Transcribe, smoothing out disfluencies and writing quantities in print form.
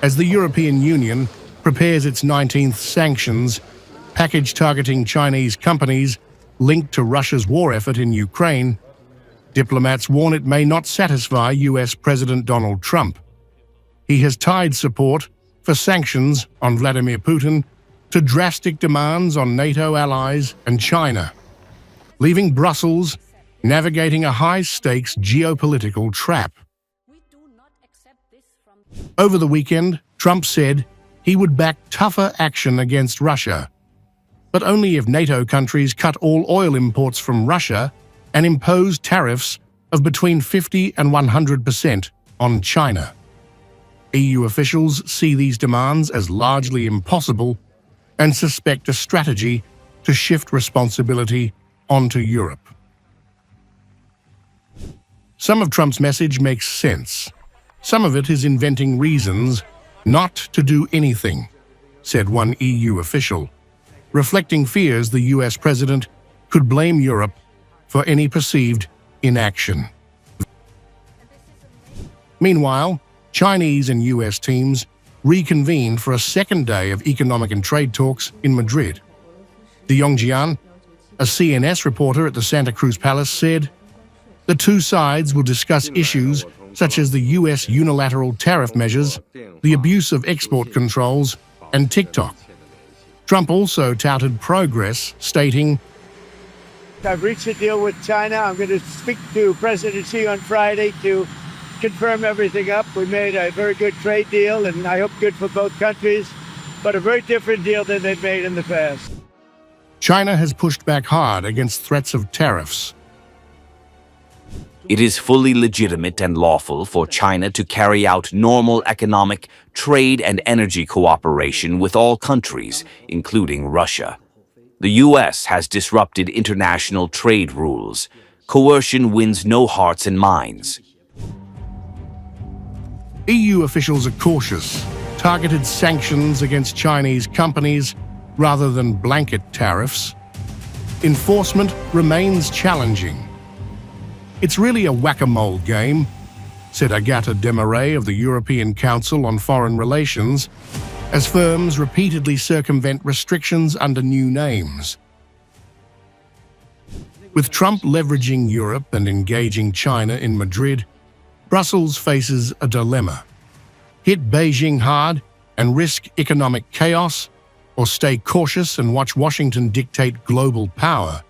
As the European Union prepares its 19th sanctions package targeting Chinese companies linked to Russia's war effort in Ukraine, diplomats warn it may not satisfy US President Donald Trump. He has tied support for sanctions on Vladimir Putin to drastic demands on NATO allies and China, leaving Brussels navigating a high-stakes geopolitical trap. Over the weekend, Trump said he would back tougher action against Russia, but only if NATO countries cut all oil imports from Russia and impose tariffs of between 50 and 100% on China. EU officials see these demands as largely impossible and suspect a strategy to shift responsibility onto Europe. Some of Trump's message makes sense. Some of it is inventing reasons not to do anything, said one EU official, reflecting fears the US president could blame Europe for any perceived inaction. Meanwhile, Chinese and US teams reconvened for a second day of economic and trade talks in Madrid. De Yongjian, a CNS reporter at the Santa Cruz Palace, said the two sides will discuss issues such as the US unilateral tariff measures, the abuse of export controls, and TikTok. Trump also touted progress, stating, "I've reached a deal with China. I'm going to speak to President Xi on Friday to confirm everything up. We made a very good trade deal, and I hope good for both countries, but a very different deal than they've made in the past." China has pushed back hard against threats of tariffs. It is fully legitimate and lawful for China to carry out normal economic, trade, and energy cooperation with all countries, including Russia. The US has disrupted international trade rules. Coercion wins no hearts and minds. EU officials are cautious, targeted sanctions against Chinese companies rather than blanket tariffs. Enforcement remains challenging. "It's really a whack-a-mole game," said Agatha Demaray of the European Council on Foreign Relations, as firms repeatedly circumvent restrictions under new names. With Trump leveraging Europe and engaging China in Madrid, Brussels faces a dilemma: hit Beijing hard and risk economic chaos, or stay cautious and watch Washington dictate global power.